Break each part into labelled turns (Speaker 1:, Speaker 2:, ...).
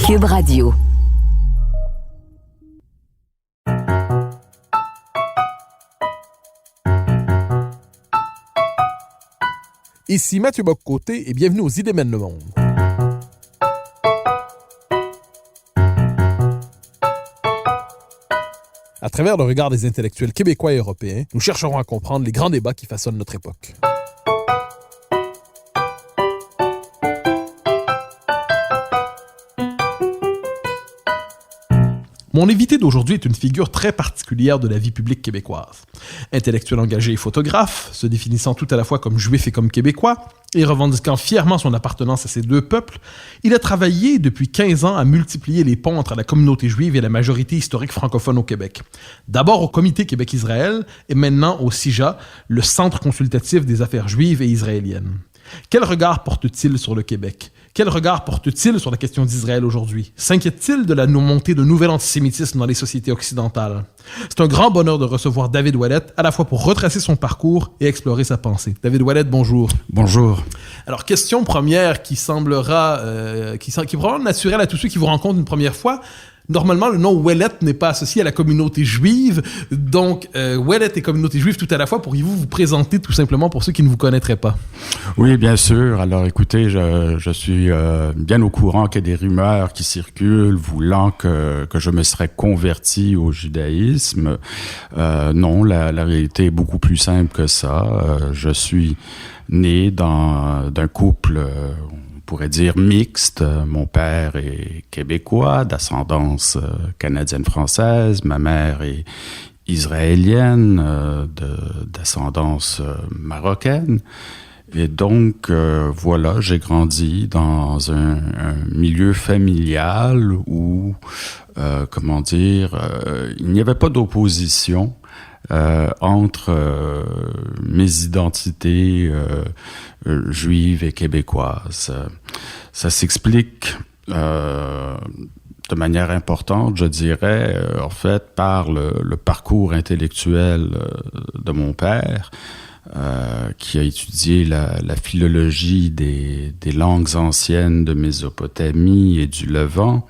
Speaker 1: Cube Radio.
Speaker 2: Ici Mathieu Bock-Côté et bienvenue aux Idées mènent le monde. À travers le regard des intellectuels québécois et européens, nous chercherons à comprendre les grands débats qui façonnent notre époque. Mon invité d'aujourd'hui est une figure très particulière de la vie publique québécoise. Intellectuel engagé et photographe, se définissant tout à la fois comme juif et comme québécois, et revendiquant fièrement son appartenance à ces deux peuples, il a travaillé depuis 15 ans à multiplier les ponts entre la communauté juive et la majorité historique francophone au Québec. D'abord au Comité Québec-Israël et maintenant au CIJA, le Centre consultatif des affaires juives et israéliennes. Quel regard porte-t-il sur le Québec? Quel regard porte-t-il sur la question d'Israël aujourd'hui? S'inquiète-t-il de la montée de nouvel antisémitisme dans les sociétés occidentales? C'est un grand bonheur de recevoir David Ouellette, à la fois pour retracer son parcours et explorer sa pensée. David Ouellette, bonjour.
Speaker 3: Bonjour.
Speaker 2: Alors, question première qui semblera, qui est probablement naturelle à tous ceux qui vous rencontrent une première fois. Normalement, le nom Ouellette n'est pas associé à la communauté juive. Donc, Ouellette et communauté juive tout à la fois, pourriez-vous vous présenter tout simplement pour ceux qui ne vous connaîtraient pas?
Speaker 3: Oui, bien sûr. Alors, écoutez, je suis bien au courant qu'il y a des rumeurs qui circulent voulant que je me serais converti au judaïsme. Non, la réalité est beaucoup plus simple que ça. Je suis né d'un couple... on pourrait dire mixte. Mon père est québécois, d'ascendance canadienne-française. Ma mère est israélienne, d'ascendance marocaine. Et donc, voilà, j'ai grandi dans un milieu familial où, il n'y avait pas d'opposition entre mes identités juives et québécoises. Ça s'explique de manière importante, je dirais, en fait, par le parcours intellectuel de mon père, qui a étudié la philologie des langues anciennes de Mésopotamie et du Levant,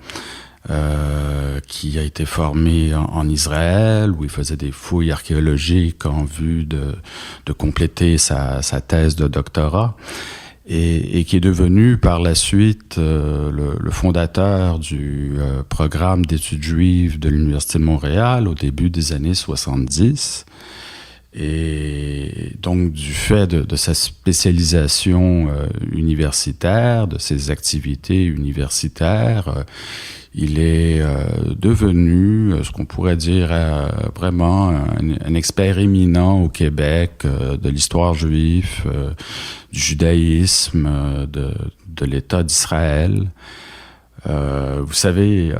Speaker 3: qui a été formé en Israël, où il faisait des fouilles archéologiques en vue de compléter sa thèse de doctorat, et qui est devenu par la suite le fondateur du programme d'études juives de l'Université de Montréal au début des années 70. Et donc, du fait de sa spécialisation universitaire, de ses activités universitaires, il est devenu ce qu'on pourrait dire vraiment un expert éminent au Québec de l'histoire juive, du judaïsme, de l'État d'Israël. Vous savez,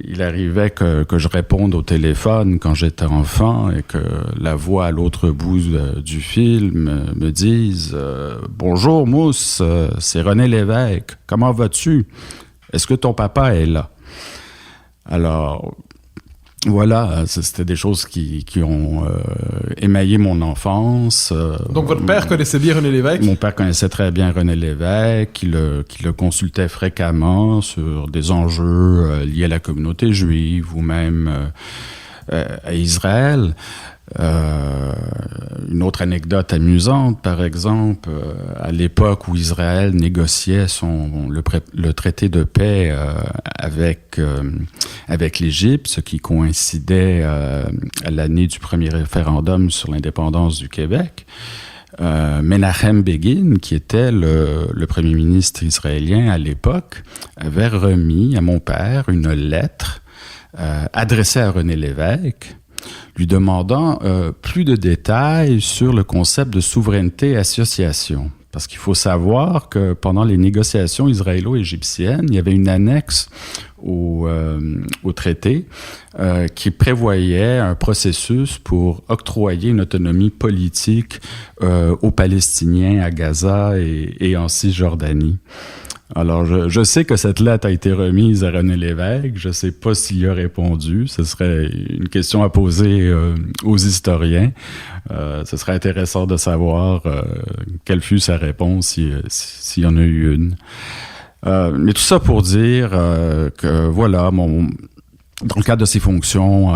Speaker 3: il arrivait que je réponde au téléphone quand j'étais enfant et que la voix à l'autre bout du fil me dise « Bonjour Mousse, c'est René Lévesque, comment vas-tu? Est-ce que ton papa est là? » Alors, voilà, c'était des choses qui ont émaillé mon enfance.
Speaker 2: Donc, votre père connaissait bien René Lévesque?
Speaker 3: Mon père connaissait très bien René Lévesque, qui le consultait fréquemment sur des enjeux liés à la communauté juive ou même à Israël. Une autre anecdote amusante, par exemple, à l'époque où Israël négociait le traité de paix avec l'Égypte, ce qui coïncidait à l'année du premier référendum sur l'indépendance du Québec, Menachem Begin, qui était le premier ministre israélien à l'époque, avait remis à mon père une lettre adressée à René Lévesque, lui demandant plus de détails sur le concept de souveraineté-association. Parce qu'il faut savoir que pendant les négociations israélo-égyptiennes, il y avait une annexe au traité qui prévoyait un processus pour octroyer une autonomie politique aux Palestiniens à Gaza et en Cisjordanie. Alors, je sais que cette lettre a été remise à René Lévesque. Je ne sais pas s'il y a répondu. Ce serait une question à poser aux historiens. Ce serait intéressant de savoir quelle fut sa réponse, s'il y en a eu une. Mais tout ça pour dire que voilà, dans le cadre de ses fonctions,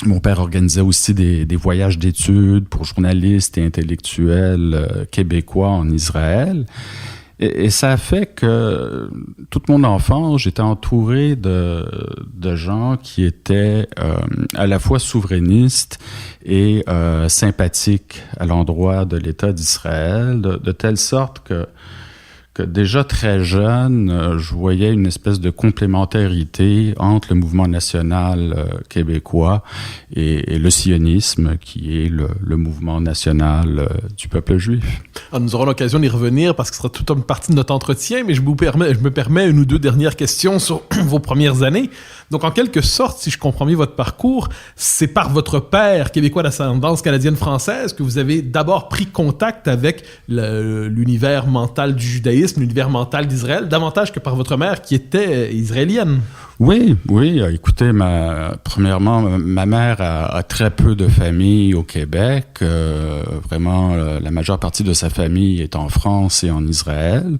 Speaker 3: mon père organisait aussi des voyages d'études pour journalistes et intellectuels québécois en Israël. Et ça a fait que toute mon enfance, j'étais entouré de gens qui étaient à la fois souverainistes et sympathiques à l'endroit de l'État d'Israël, de telle sorte que déjà très jeune, je voyais une espèce de complémentarité entre le mouvement national québécois et le sionisme, qui est le mouvement national du peuple juif.
Speaker 2: Alors, nous aurons l'occasion d'y revenir parce que ce sera toute une partie de notre entretien, mais je me permets une ou deux dernières questions sur vos premières années. Donc, en quelque sorte, si je comprends bien votre parcours, c'est par votre père québécois d'ascendance canadienne-française que vous avez d'abord pris contact avec l'univers mental du judaïsme, l'univers mental d'Israël, davantage que par votre mère qui était israélienne.
Speaker 3: Oui. Écoutez, premièrement, ma mère a très peu de famille au Québec. Vraiment, la majeure partie de sa famille est en France et en Israël.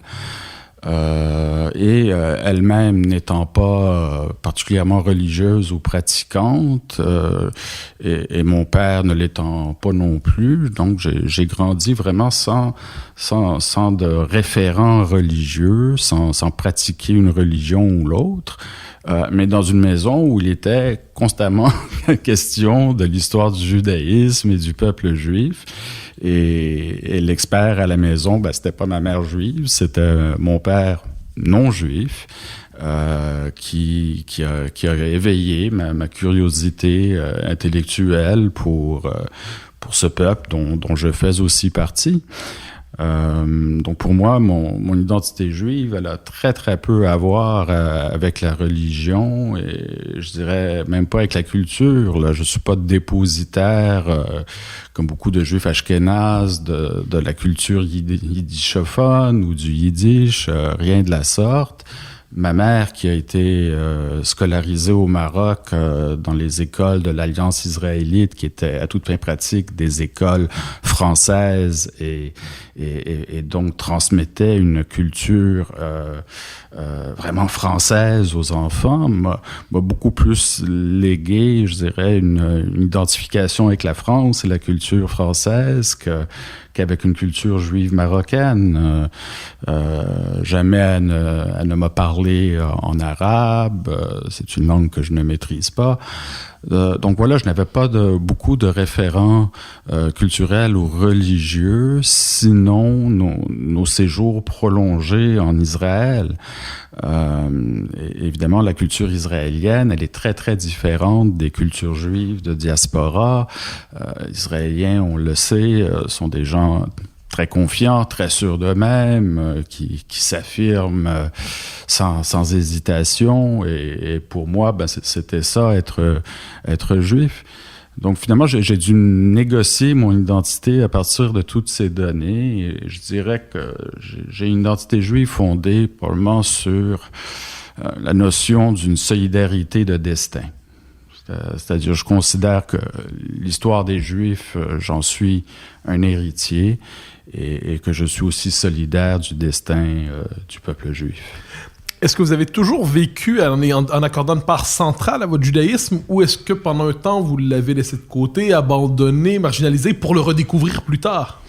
Speaker 3: Elle-même n'étant pas particulièrement religieuse ou pratiquante, et mon père ne l'étant pas non plus, donc j'ai grandi vraiment sans de référent religieux, sans pratiquer une religion ou l'autre, mais dans une maison où il était constamment question de l'histoire du judaïsme et du peuple juif. Et l'expert à la maison, c'était pas ma mère juive, c'était mon père non juif qui a éveillé ma curiosité intellectuelle pour ce peuple dont je fais aussi partie. Donc pour moi, mon identité juive, elle a très très peu à voir avec la religion et je dirais même pas avec la culture. Là, je suis pas dépositaire comme beaucoup de juifs ashkénazes de la culture yiddishophone ou du yiddish, rien de la sorte. Ma mère, qui a été scolarisée au Maroc dans les écoles de l'Alliance israélite, qui étaient à toute fin pratique des écoles françaises et donc transmettait une culture vraiment française aux enfants, m'a beaucoup plus légué, je dirais, une identification avec la France et la culture française qu'avec une culture juive marocaine. Jamais elle ne m'a parlé en arabe, c'est une langue que je ne maîtrise pas. Donc voilà, je n'avais pas beaucoup de référents culturels ou religieux, sinon nos séjours prolongés en Israël. Évidemment, la culture israélienne, elle est très, très différente des cultures juives de diaspora. Israéliens, on le sait, sont des gens très confiants, très sûrs d'eux-mêmes, qui s'affirment sans hésitation. Et pour moi, c'était ça, être juif. Donc finalement, j'ai dû négocier mon identité à partir de toutes ces données. Et je dirais que j'ai une identité juive fondée probablement sur la notion d'une solidarité de destin. C'est-à-dire, je considère que l'histoire des Juifs, j'en suis un héritier et que je suis aussi solidaire du destin du peuple juif.
Speaker 2: Est-ce que vous avez toujours vécu en accordant une part centrale à votre judaïsme ou est-ce que pendant un temps, vous l'avez laissé de côté, abandonné, marginalisé pour le redécouvrir plus tard?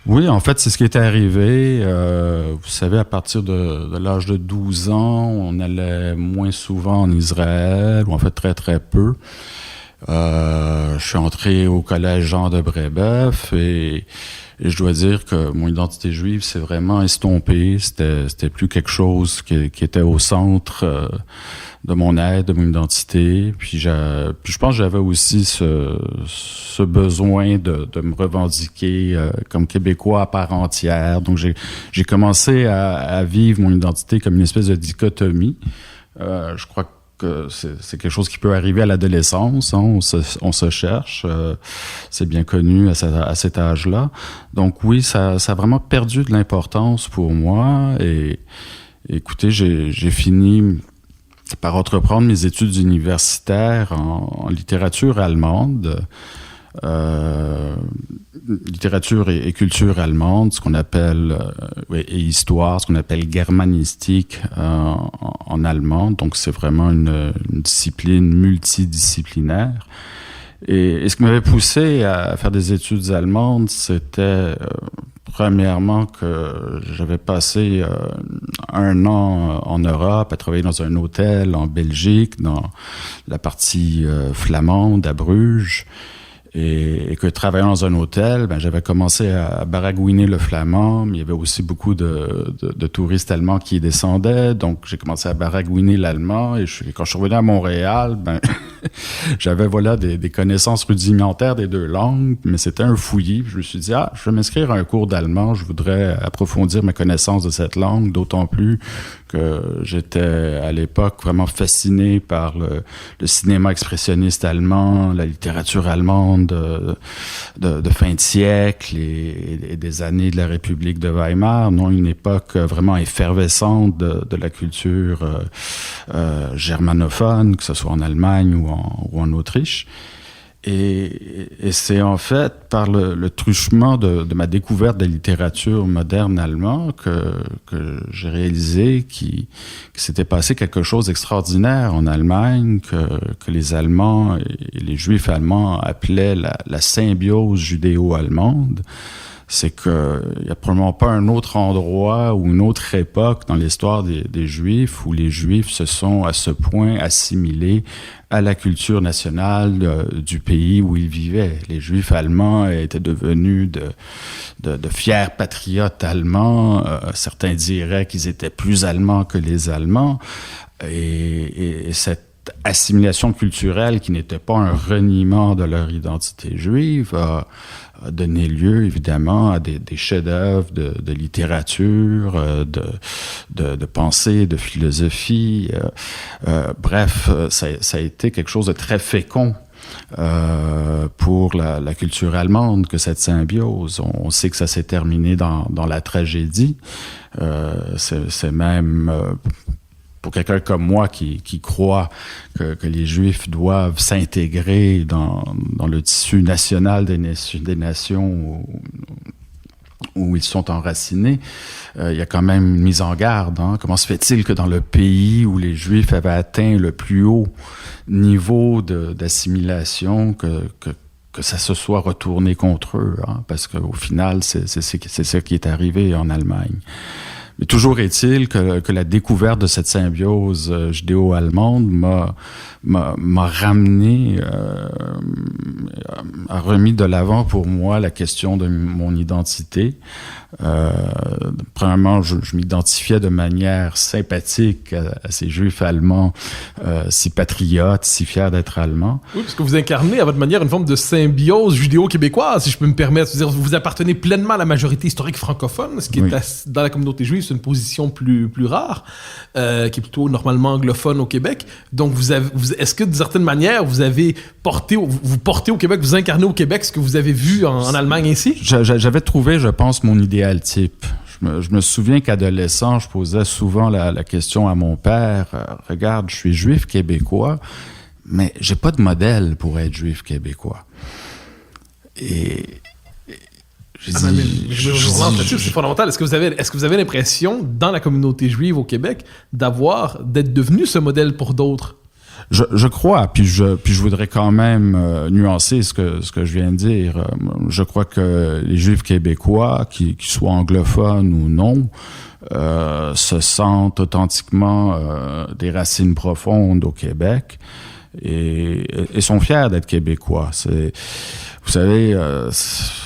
Speaker 3: Oui, en fait, c'est ce qui est arrivé. Vous savez, à partir de l'âge de 12 ans, on allait moins souvent en Israël, ou en fait très, très peu. Je suis entré au collège Jean de Brébeuf et je dois dire que mon identité juive s'est vraiment estompée. C'était plus quelque chose qui était au centre de mon être, de mon identité. Puis je pense que j'avais aussi ce besoin de me revendiquer comme Québécois à part entière. Donc j'ai commencé à vivre mon identité comme une espèce de dichotomie. Je crois que c'est quelque chose qui peut arriver à l'adolescence, hein, on se cherche, c'est bien connu à cet âge-là. Donc oui, ça a vraiment perdu de l'importance pour moi et écoutez, j'ai fini par entreprendre mes études universitaires en littérature allemande. littérature et culture allemande, ce qu'on appelle et histoire, ce qu'on appelle germanistique en allemand. Donc c'est vraiment une discipline multidisciplinaire. Et ce qui m'avait poussé à faire des études allemandes, c'était premièrement que j'avais passé 1 an en Europe à travailler dans un hôtel en Belgique, dans la partie flamande à Bruges. Et que travaillant dans un hôtel, j'avais commencé à baragouiner le flamand, mais il y avait aussi beaucoup de touristes allemands qui y descendaient, donc j'ai commencé à baragouiner l'allemand, et quand je suis revenu à Montréal, j'avais des connaissances rudimentaires des 2 langues, mais c'était un fouillis. Je me suis dit, je vais m'inscrire à un cours d'allemand, je voudrais approfondir mes connaissances de cette langue, d'autant plus que j'étais à l'époque vraiment fasciné par le cinéma expressionniste allemand, la littérature allemande de fin de siècle et des années de la République de Weimar, une époque vraiment effervescente de la culture germanophone, que ce soit en Allemagne ou en Autriche. Et c'est en fait par le truchement de ma découverte de la littérature moderne allemande que j'ai réalisé qu'il s'était passé quelque chose d'extraordinaire en Allemagne, que les Allemands et les Juifs allemands appelaient la symbiose judéo-allemande. C'est qu'il n'y a probablement pas un autre endroit ou une autre époque dans l'histoire des Juifs où les Juifs se sont à ce point assimilés à la culture nationale du pays où ils vivaient. Les Juifs allemands étaient devenus de fiers patriotes allemands. Certains diraient qu'ils étaient plus allemands que les Allemands. Et cette assimilation culturelle qui n'était pas un reniement de leur identité juive a donné lieu évidemment à des chefs-d'œuvre de littérature, de pensée, de philosophie. Bref, ça a été quelque chose de très fécond pour la culture allemande que cette symbiose. On sait que ça s'est terminé dans la tragédie. C'est même pour quelqu'un comme moi qui croit que les Juifs doivent s'intégrer dans le tissu national des nations où ils sont enracinés, il y a quand même une mise en garde. Comment se fait-il que dans le pays où les Juifs avaient atteint le plus haut niveau d'assimilation, que ça se soit retourné contre eux, parce qu'au final, c'est ce qui est arrivé en Allemagne. Mais toujours est-il que la découverte de cette symbiose judéo-allemande m'a ramené, a remis de l'avant pour moi la question de mon identité. Premièrement, je m'identifiais de manière sympathique à ces Juifs allemands si patriotes, si fiers d'être allemands.
Speaker 2: Oui, parce que vous incarnez à votre manière une forme de symbiose judéo-québécoise, si je peux me permettre. C'est-à-dire, vous appartenez pleinement à la majorité historique francophone, ce qui est dans la communauté juive, c'est une position plus rare, qui est plutôt normalement anglophone au Québec. Donc, est-ce que, d'une certaine manière, vous portez au Québec, vous incarnez au Québec ce que vous avez vu en Allemagne ainsi?
Speaker 3: J'avais trouvé, je pense, mon idéal type. Je me souviens qu'adolescent, je posais souvent la question à mon père, regarde, je suis juif québécois, mais j'ai pas de modèle pour être juif québécois. Et
Speaker 2: c'est fondamental. Est-ce que vous avez l'impression, dans la communauté juive au Québec, d'être devenu ce modèle pour d'autres?
Speaker 3: Je crois, puis je voudrais quand même nuancer ce que je viens de dire. Je crois que les Juifs québécois, qu'ils soient anglophones ou non, se sentent authentiquement des racines profondes au Québec et sont fiers d'être québécois. Vous savez,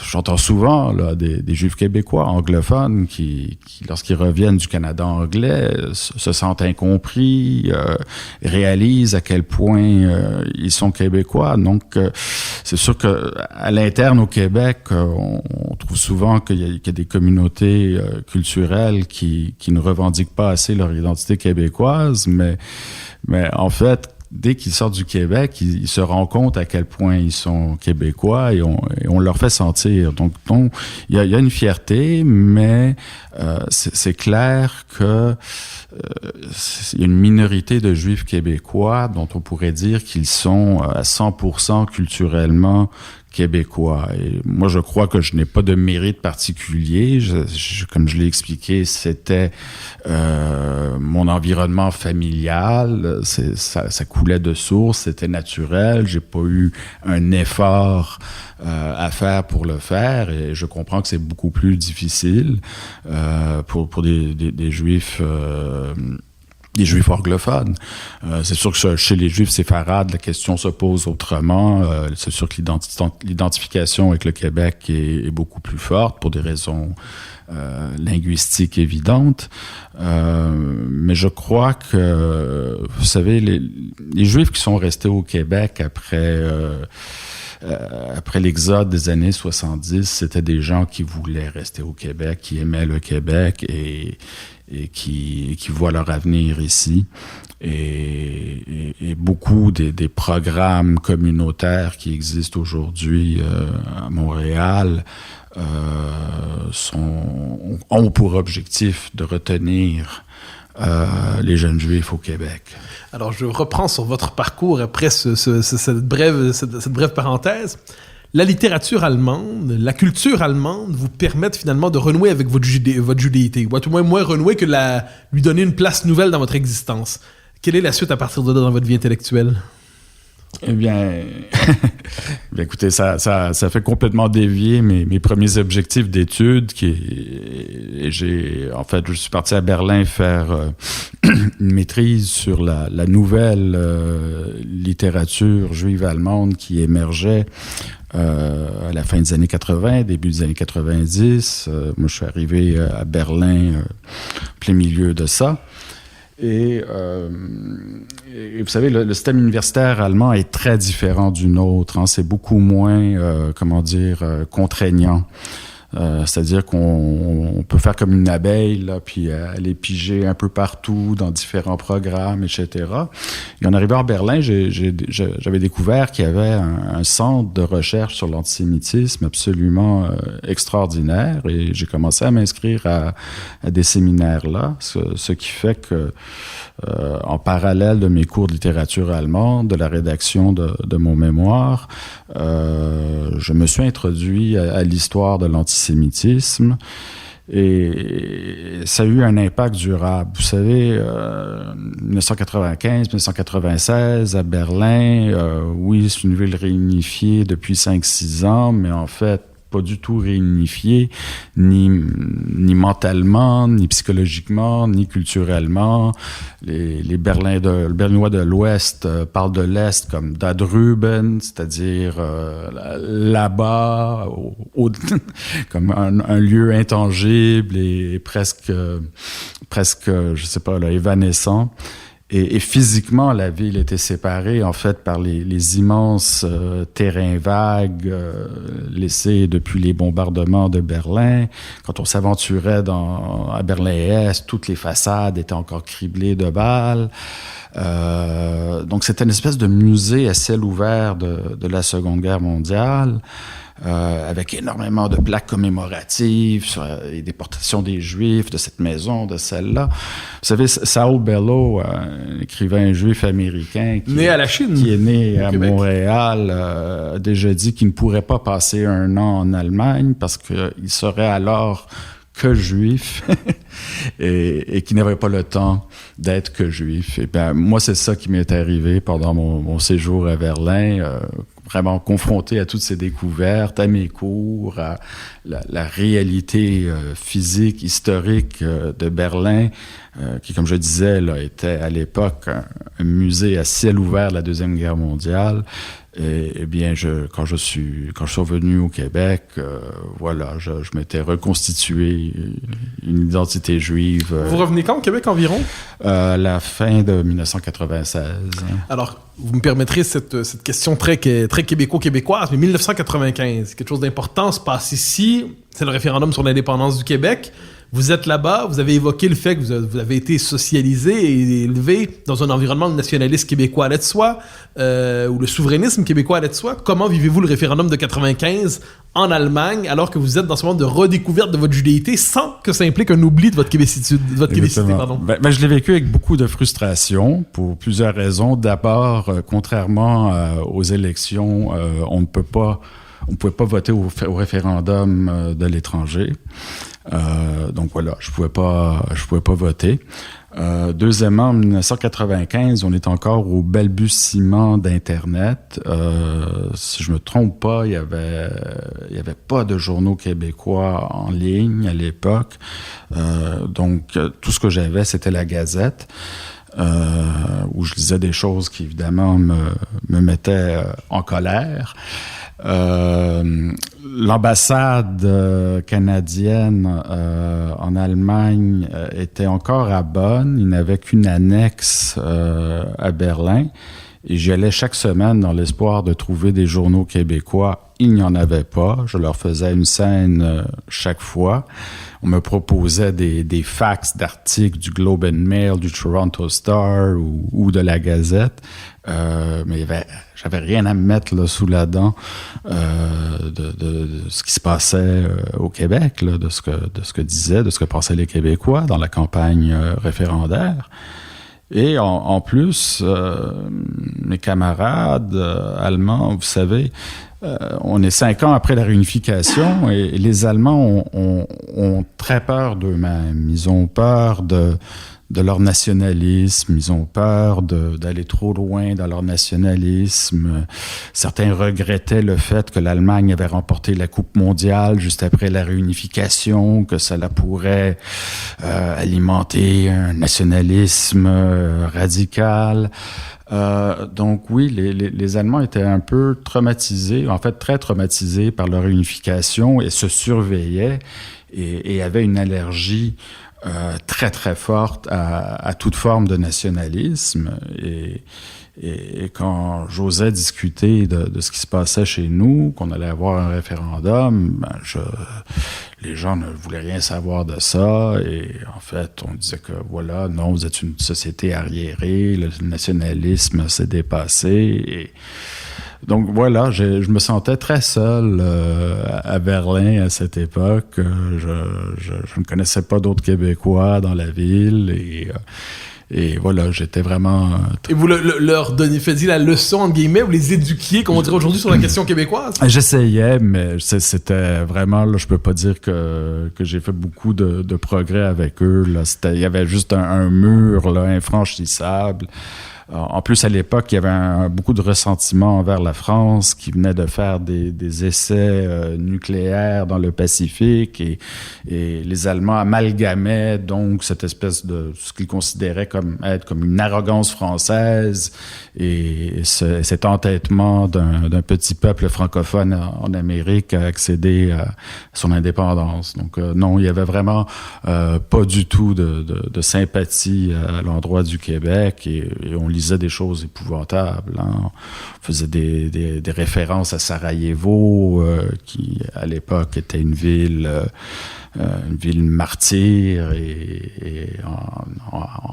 Speaker 3: j'entends souvent des Juifs québécois anglophones qui lorsqu'ils reviennent du Canada anglais, se sentent incompris, réalisent à quel point ils sont québécois. Donc, c'est sûr que à l'interne au Québec, on trouve souvent qu'il y a des communautés culturelles qui ne revendiquent pas assez leur identité québécoise, mais en fait, dès qu'ils sortent du Québec, ils se rendent compte à quel point ils sont québécois et on leur fait sentir. Donc il y a une fierté, mais c'est clair que il y a une minorité de Juifs québécois dont on pourrait dire qu'ils sont à 100% culturellement québécois. Et moi, je crois que je n'ai pas de mérite particulier. Comme je l'ai expliqué, c'était mon environnement familial. Ça coulait de source, c'était naturel. J'ai pas eu un effort à faire pour le faire, et je comprends que c'est beaucoup plus difficile pour des Juifs. Des Juifs anglophones. C'est sûr que chez les Juifs séfarades, la question se pose autrement. C'est sûr que l'identification avec le Québec est beaucoup plus forte pour des raisons linguistiques évidentes. Mais je crois que, vous savez, les Juifs qui sont restés au Québec après l'exode des années 70, c'était des gens qui voulaient rester au Québec, qui aimaient le Québec et qui voient leur avenir ici. Et beaucoup des programmes communautaires qui existent aujourd'hui à Montréal ont pour objectif de retenir les jeunes Juifs au Québec.
Speaker 2: Alors, je reprends sur votre parcours après cette brève parenthèse. La littérature allemande, la culture allemande vous permettent finalement de renouer avec votre judéité, ou à tout moins renouer que lui donner une place nouvelle dans votre existence. Quelle est la suite à partir de là dans votre vie intellectuelle?
Speaker 3: Eh bien, écoutez, ça fait complètement dévier mes premiers objectifs d'études. Je suis parti à Berlin faire une maîtrise sur la nouvelle littérature juive allemande qui émergeait à la fin des années 80, début des années 90. Moi, je suis arrivé à Berlin plein milieu de ça. Et vous savez, le système universitaire allemand est très différent du nôtre. Hein. C'est beaucoup moins, contraignant. C'est-à-dire qu'on peut faire comme une abeille, là, puis aller piger un peu partout dans différents programmes, etc. Et en arrivant à Berlin, j'avais découvert qu'il y avait un centre de recherche sur l'antisémitisme absolument extraordinaire, et j'ai commencé à m'inscrire à des séminaires là, ce qui fait que en parallèle de mes cours de littérature allemande, de la rédaction de mon mémoire, je me suis introduit à l'histoire de l'antisémitisme, et ça a eu un impact durable. Vous savez, 1995, 1996, à Berlin, oui, c'est une ville réunifiée depuis 5-6 ans, mais en fait, pas du tout réunifié, ni mentalement, ni psychologiquement, ni culturellement. Les Berlinois de l'Ouest parlent de l'Est comme da drüben, c'est-à-dire là-bas, comme un lieu intangible et presque, je sais pas, là, évanescent. Et physiquement, la ville était séparée, en fait, par les immenses terrains vagues laissés depuis les bombardements de Berlin. Quand on s'aventurait à Berlin-Est, toutes les façades étaient encore criblées de balles. Donc, c'était une espèce de musée à ciel ouvert de la Seconde Guerre mondiale. Avec énormément de plaques commémoratives sur les déportations des Juifs de cette maison, de celle-là. Vous savez, Saul Bellow, un écrivain juif américain
Speaker 2: né à la Chine,
Speaker 3: qui est né à
Speaker 2: Québec.
Speaker 3: Montréal, a déjà dit qu'il ne pourrait pas passer un an en Allemagne parce qu'il serait alors que juif et qui n'avait pas le temps d'être que juif. Et bien, moi, c'est ça qui m'est arrivé pendant mon séjour à Berlin, vraiment confronté à toutes ces découvertes, à mes cours, à la réalité physique, historique de Berlin, qui, comme je disais, là, était à l'époque un musée à ciel ouvert de la Deuxième Guerre mondiale. Et bien, quand je suis revenu au Québec, voilà, je m'étais reconstitué une identité juive.
Speaker 2: Vous revenez quand au Québec environ?
Speaker 3: La fin de 1996.
Speaker 2: Alors, vous me permettrez cette question très québécois-québécoise, mais 1995, quelque chose d'important se passe ici. C'est le référendum sur l'indépendance du Québec. Vous êtes là-bas, vous avez évoqué le fait que vous avez été socialisé et élevé dans un environnement de nationalisme québécois allait de soi, ou le souverainisme québécois allait de soi. Comment vivez-vous le référendum de 95 en Allemagne, alors que vous êtes dans ce moment de redécouverte de votre judéité, sans que ça implique un oubli de votre québécité, pardon?
Speaker 3: Ben, je l'ai vécu avec beaucoup de frustration, pour plusieurs raisons. D'abord, contrairement aux élections, on on pouvait pas voter au référendum de l'étranger. Donc voilà, je pouvais pas voter. Deuxièmement, en 1995, on est encore au balbutiement d'Internet. Si je me trompe pas, il y avait pas de journaux québécois en ligne à l'époque. Donc, tout ce que j'avais, c'était la Gazette, où je lisais des choses qui, évidemment, me mettaient en colère. L'ambassade canadienne en Allemagne était encore à Bonn. Il n'avait qu'une annexe à Berlin. Et j'y allais chaque semaine dans l'espoir de trouver des journaux québécois. Il n'y en avait pas. Je leur faisais une scène chaque fois. On me proposait des fax d'articles du Globe and Mail, du Toronto Star ou de la Gazette. Mais j'avais rien à me mettre là, sous la dent de ce qui se passait au Québec, là, de ce que pensaient les Québécois dans la campagne référendaire. Et en plus, mes camarades allemands, vous savez, on est 5 ans après la réunification et les Allemands ont très peur d'eux-mêmes. Ils ont peur de leur nationalisme, ils ont peur d'aller trop loin dans leur nationalisme. Certains regrettaient le fait que l'Allemagne avait remporté la Coupe mondiale juste après la réunification, que cela pourrait alimenter un nationalisme radical. Donc oui, les Allemands étaient un peu traumatisés, en fait très traumatisés par leur réunification et se surveillaient et avaient une allergie très, très forte à toute forme de nationalisme. Et quand j'osais discuter de ce qui se passait chez nous, qu'on allait avoir un référendum, les gens ne voulaient rien savoir de ça. Et en fait, on disait que voilà, non, vous êtes une société arriérée, le nationalisme s'est dépassé. Et donc voilà, je me sentais très seul à Berlin à cette époque. Je ne connaissais pas d'autres Québécois dans la ville et voilà, j'étais vraiment...
Speaker 2: Et vous leur faisiez la leçon, entre guillemets, vous les éduquiez, comme on dirait aujourd'hui, sur la question québécoise?
Speaker 3: J'essayais, mais c'était vraiment... Là, je peux pas dire que j'ai fait beaucoup de progrès avec eux. Là, il y avait juste un mur là, infranchissable. En plus, à l'époque, il y avait beaucoup de ressentiment envers la France qui venait de faire des essais nucléaires dans le Pacifique et les Allemands amalgamaient donc cette espèce de ce qu'ils considéraient comme une arrogance française et cet entêtement d'un petit peuple francophone en Amérique à accéder à son indépendance. Donc non, il y avait vraiment pas du tout de sympathie à l'endroit du Québec et on lisait des choses épouvantables. Hein. On faisait des références à Sarajevo, qui à l'époque était une ville martyre et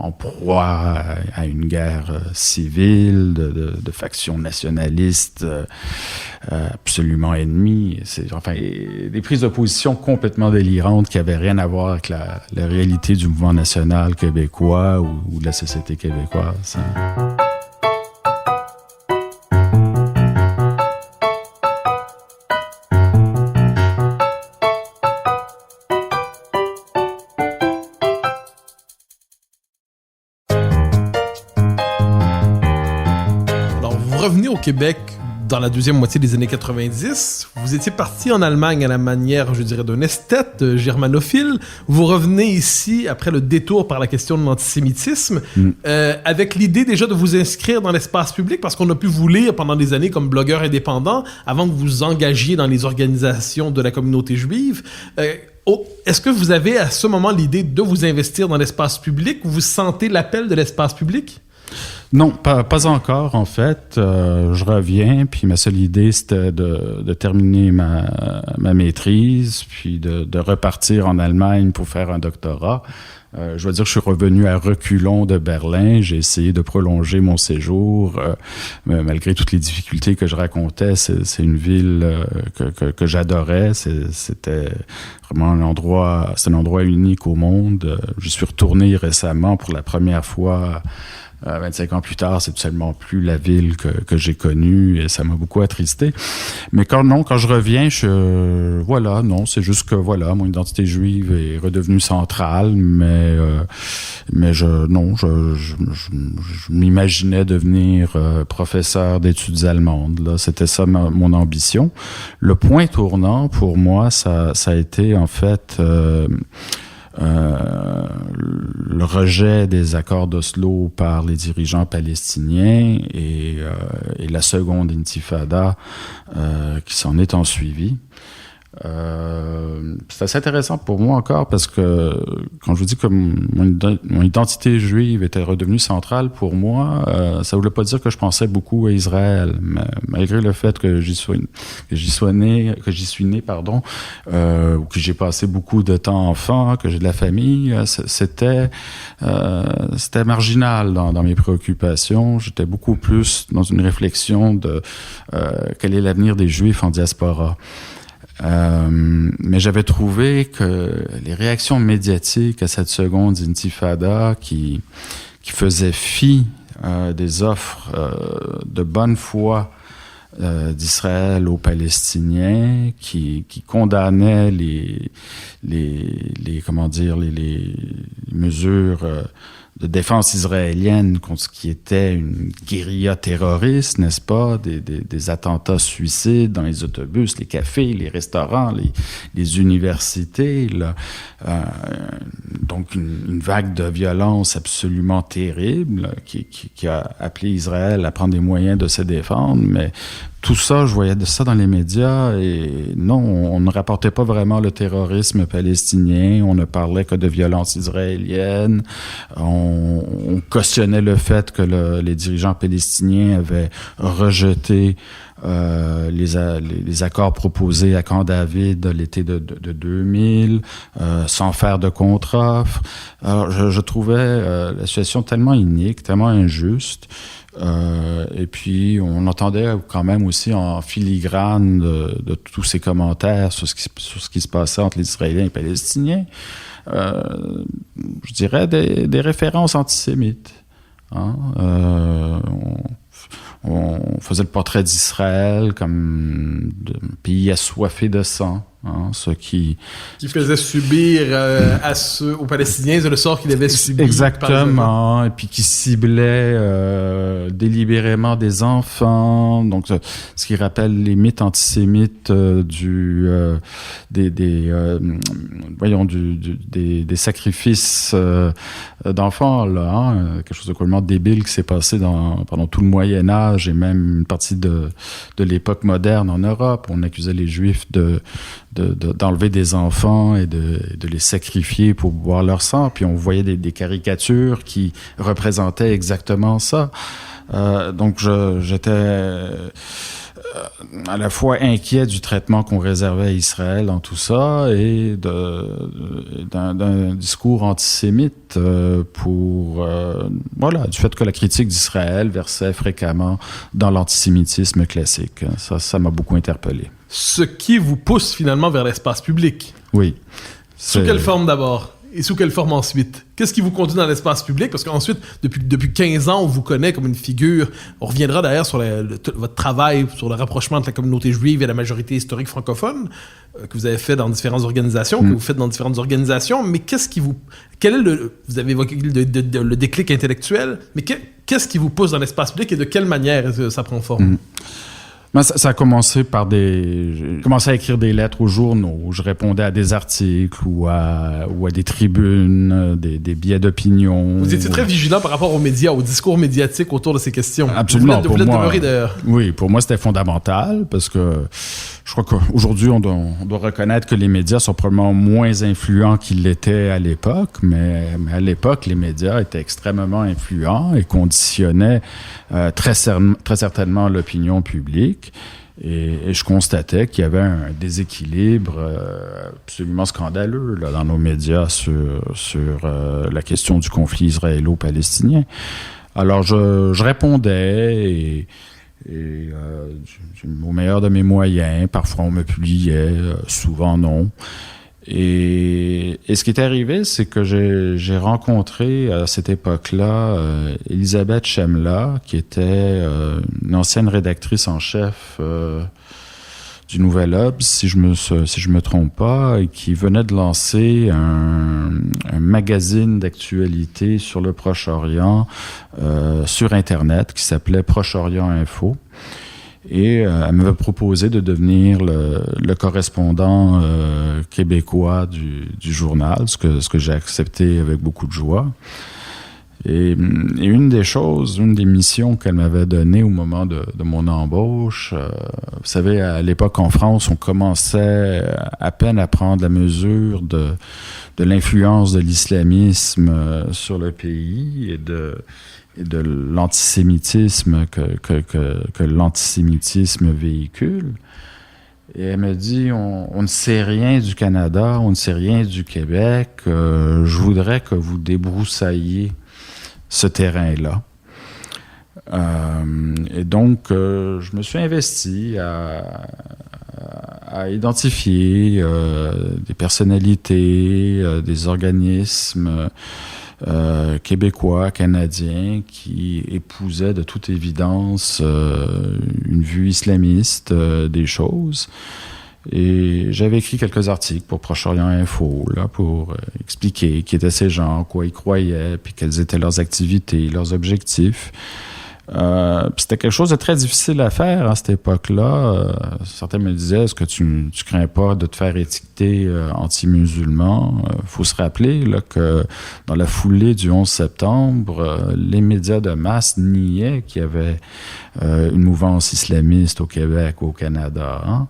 Speaker 3: en proie à une guerre civile de factions nationalistes absolument ennemies. Enfin, des prises de position complètement délirantes qui n'avaient rien à voir avec la réalité du mouvement national québécois ou de la société québécoise.
Speaker 2: Revenez au Québec dans la deuxième moitié des années 90. Vous étiez parti en Allemagne à la manière, je dirais, d'un esthète germanophile. Vous revenez ici après le détour par la question de l'antisémitisme, avec l'idée déjà de vous inscrire dans l'espace public, parce qu'on a pu vous lire pendant des années comme blogueur indépendant avant que vous vous engagiez dans les organisations de la communauté juive. Est-ce que vous avez à ce moment l'idée de vous investir dans l'espace public? Vous sentez l'appel de l'espace public?
Speaker 3: Non, pas encore, en fait. Je reviens, puis ma seule idée, c'était de terminer ma maîtrise, puis de repartir en Allemagne pour faire un doctorat. Je dois dire que je suis revenu à reculons de Berlin. J'ai essayé de prolonger mon séjour, malgré toutes les difficultés que je racontais. C'est une ville que j'adorais. C'était vraiment un endroit unique au monde. Je suis retourné récemment pour la première fois 25 ans plus tard, c'est absolument plus la ville que j'ai connue et ça m'a beaucoup attristé. Mais quand je reviens, voilà, non, c'est juste que voilà, mon identité juive est redevenue centrale, mais je m'imaginais devenir professeur d'études allemandes. Là, c'était ça mon ambition. Le point tournant pour moi, ça a été en fait le rejet des accords d'Oslo par les dirigeants palestiniens et la seconde intifada qui s'en est ensuivie. C'est assez intéressant pour moi encore parce que quand je vous dis que mon identité juive était redevenue centrale pour moi, ça voulait pas dire que je pensais beaucoup à Israël, mais malgré le fait que j'y suis né, ou que j'ai passé beaucoup de temps enfant, que j'ai de la famille, c'était marginal dans mes préoccupations. J'étais beaucoup plus dans une réflexion de quel est l'avenir des Juifs en diaspora. Mais j'avais trouvé que les réactions médiatiques à cette seconde intifada qui faisait fi des offres de bonne foi d'Israël aux Palestiniens, qui condamnaient les mesures de défense israélienne contre ce qui était une guérilla terroriste, n'est-ce pas? Des attentats suicides dans les autobus, les cafés, les restaurants, les universités. Là. Donc, une vague de violence absolument terrible là, qui a appelé Israël à prendre des moyens de se défendre. Mais tout ça, je voyais de ça dans les médias et non, on ne rapportait pas vraiment le terrorisme palestinien, on ne parlait que de violence israélienne, on cautionnait le fait que les dirigeants palestiniens avaient rejeté les accords proposés à Camp David de l'été de 2000, sans faire de contre-offre. Alors, je trouvais la situation tellement inique, tellement injuste. Et puis, on entendait quand même aussi en filigrane de tous ces commentaires sur ce qui se passait entre les Israéliens et les Palestiniens, je dirais des références antisémites. Hein? On faisait le portrait d'Israël comme un pays assoiffé de sang. Hein, ce qui
Speaker 2: faisait subir aux Palestiniens le sort qu'ils devaient subir.
Speaker 3: Exactement, et puis qui ciblait délibérément des enfants. Donc, ce qui rappelle les mythes antisémites des sacrifices d'enfants, là, hein, quelque chose de complètement débile qui s'est passé pendant tout le Moyen Âge et même une partie de l'époque moderne en Europe. On accusait les Juifs d'enlever des enfants et de les sacrifier pour boire leur sang. Puis on voyait des caricatures qui représentaient exactement ça. Donc j'étais à la fois inquiet du traitement qu'on réservait à Israël dans tout ça et d'un discours antisémite du fait que la critique d'Israël versait fréquemment dans l'antisémitisme classique. Ça m'a beaucoup interpellé.
Speaker 2: Ce qui vous pousse finalement vers l'espace public.
Speaker 3: Oui.
Speaker 2: Sous quelle forme d'abord? Et sous quelle forme ensuite? Qu'est-ce qui vous conduit dans l'espace public? Parce qu'ensuite, depuis 15 ans, on vous connaît comme une figure. On reviendra d'ailleurs sur votre travail sur le rapprochement entre la communauté juive et la majorité historique francophone que vous avez fait dans différentes organisations, que vous faites dans différentes organisations. Mais vous avez évoqué le déclic intellectuel, mais qu'est-ce qui vous pousse dans l'espace public et de quelle manière ça prend forme?
Speaker 3: Ça a commencé j'ai commencé à écrire des lettres aux journaux. Je répondais à des articles ou à des tribunes, des billets d'opinion.
Speaker 2: Vous étiez très vigilant par rapport aux médias, au discours médiatique autour de ces questions.
Speaker 3: Absolument.
Speaker 2: Vous l'êtes demeuré d'ailleurs.
Speaker 3: Oui, pour moi, c'était fondamental parce que je crois qu'aujourd'hui, on doit reconnaître que les médias sont probablement moins influents qu'ils l'étaient à l'époque, mais à l'époque, les médias étaient extrêmement influents et conditionnaient très certainement l'opinion publique. Et je constatais qu'il y avait un déséquilibre absolument scandaleux là, dans nos médias sur la question du conflit israélo-palestinien. Alors, je répondais et au meilleur de mes moyens. Parfois, on me publiait, souvent non. Et ce qui est arrivé, c'est que j'ai rencontré à cette époque-là Elisabeth Chemla, qui était une ancienne rédactrice en chef du Nouvel Obs, si je me trompe pas, et qui venait de lancer un magazine d'actualité sur le Proche-Orient sur Internet qui s'appelait Proche-Orient Info. Et elle m'avait proposé de devenir le correspondant québécois du journal, ce que j'ai accepté avec beaucoup de joie. Et une des missions qu'elle m'avait données au moment de mon embauche, vous savez, à l'époque en France, on commençait à peine à prendre la mesure de l'influence de l'islamisme sur le pays et de l'antisémitisme que l'antisémitisme véhicule. Et elle me dit, on ne sait rien du Canada, on ne sait rien du Québec, je voudrais que vous débroussailliez ce terrain-là. Et donc, je me suis investi à identifier des personnalités, des organismes québécois, canadiens, qui épousaient de toute évidence une vue islamiste des choses. Et j'avais écrit quelques articles pour Proche-Orient Info, là, pour expliquer qui étaient ces gens, quoi ils croyaient, puis quelles étaient leurs activités, leurs objectifs. C'était quelque chose de très difficile à faire à cette époque-là. Certains me disaient, est-ce que tu crains pas de te faire étiqueter anti-musulman? Faut se rappeler là, que dans la foulée du 11 septembre, les médias de masse niaient qu'il y avait une mouvance islamiste au Québec ou au Canada. Hein?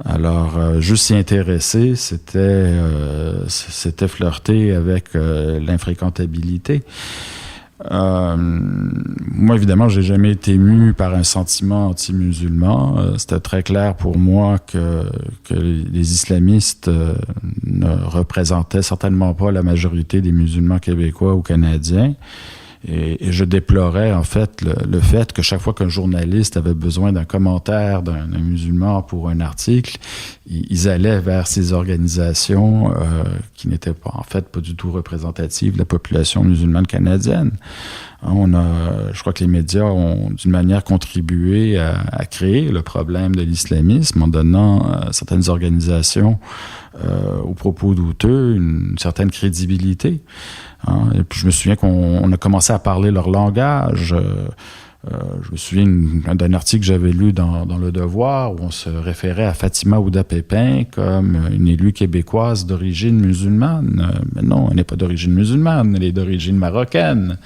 Speaker 3: Alors, juste s'y intéresser, c'était flirter avec l'infréquentabilité. Moi, évidemment, j'ai jamais été ému par un sentiment anti-musulman. C'était très clair pour moi que les islamistes ne représentaient certainement pas la majorité des musulmans québécois ou canadiens. Et je déplorais, en fait, le fait que chaque fois qu'un journaliste avait besoin d'un commentaire d'un musulman pour un article, ils allaient vers ces organisations qui n'étaient pas, en fait, pas du tout représentatives de la population musulmane canadienne. Je crois que les médias ont, d'une manière, contribué à créer le problème de l'islamisme en donnant certaines organisations aux propos douteux une certaine crédibilité. Et puis je me souviens qu'on a commencé à parler leur langage. Je me souviens d'un article que j'avais lu dans Le Devoir où on se référait à Fatima Ouda-Pépin comme une élue québécoise d'origine musulmane. Mais non, elle n'est pas d'origine musulmane, elle est d'origine marocaine.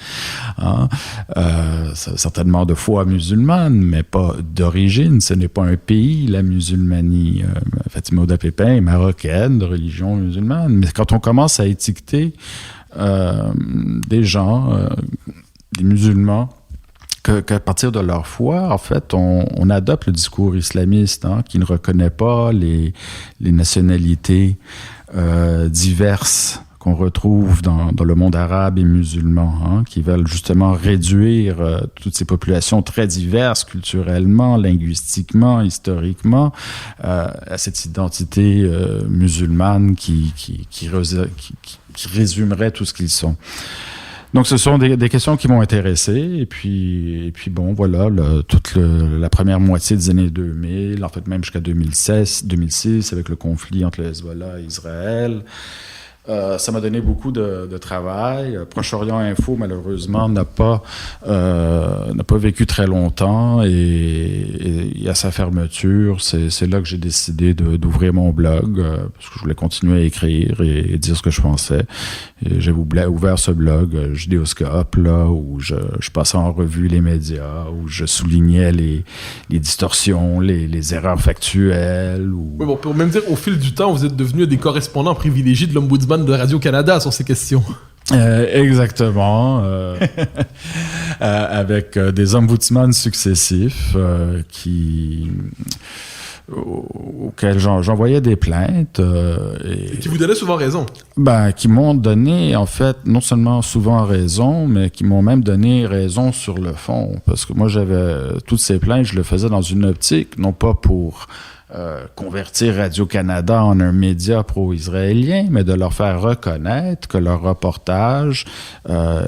Speaker 3: Certainement de foi musulmane, mais pas d'origine. Ce n'est pas un pays, la musulmanie. Fatima Ouda-Pépin est marocaine, de religion musulmane. Mais quand on commence à étiqueter des gens, des musulmans, qu'à partir de leur foi, en fait, on adopte le discours islamiste qui ne reconnaît pas les nationalités diverses qu'on retrouve dans le monde arabe et musulman, qui veulent justement réduire toutes ces populations très diverses culturellement, linguistiquement, historiquement, à cette identité musulmane qui résumerait tout ce qu'ils sont. Donc, ce sont des questions qui m'ont intéressé. Et puis bon, voilà, toute la première moitié des années 2000, en fait même jusqu'à 2006, avec le conflit entre le Hezbollah et Israël. Ça m'a donné beaucoup de travail. Proche-Orient Info, malheureusement, n'a pas vécu très longtemps et à sa fermeture, c'est là que j'ai décidé d'ouvrir mon blog parce que je voulais continuer à écrire et dire ce que je pensais. Et j'ai ouvert ce blog Judéoscope, là, où je passais en revue les médias, où je soulignais les distorsions, les erreurs factuelles. Oui,
Speaker 2: bon, on peut même dire au fil du temps, vous êtes devenus des correspondants privilégiés de l'Ombudsman de Radio-Canada sur ces questions.
Speaker 3: Exactement. Avec des ombudsman successifs auxquels j'envoyais des plaintes.
Speaker 2: Et qui vous donnaient souvent raison.
Speaker 3: Qui m'ont donné, en fait, non seulement souvent raison, mais qui m'ont même donné raison sur le fond. Parce que moi, j'avais toutes ces plaintes, je le faisais dans une optique, non pas pour convertir Radio-Canada en un média pro-israélien, mais de leur faire reconnaître que leur reportage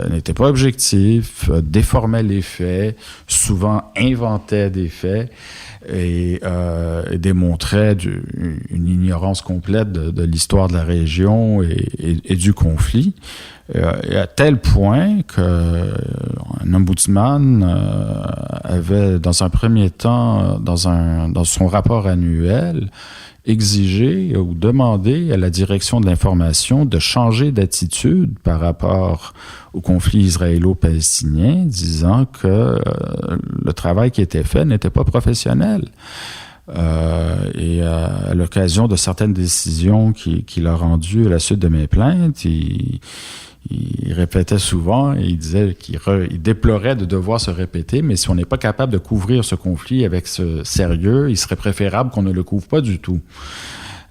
Speaker 3: n'était pas objectif, déformait les faits, souvent inventait des faits et démontrait une ignorance complète de l'histoire de la région et du conflit. Et à tel point qu'un ombudsman avait, dans un premier temps, dans son rapport annuel, exigé ou demandé à la direction de l'information de changer d'attitude par rapport au conflit israélo-palestinien, disant que le travail qui était fait n'était pas professionnel. Et à l'occasion de certaines décisions qu'il a rendues à la suite de mes plaintes, il répétait souvent et il disait qu'il déplorait de devoir se répéter, mais si on n'est pas capable de couvrir ce conflit avec ce sérieux, il serait préférable qu'on ne le couvre pas du tout.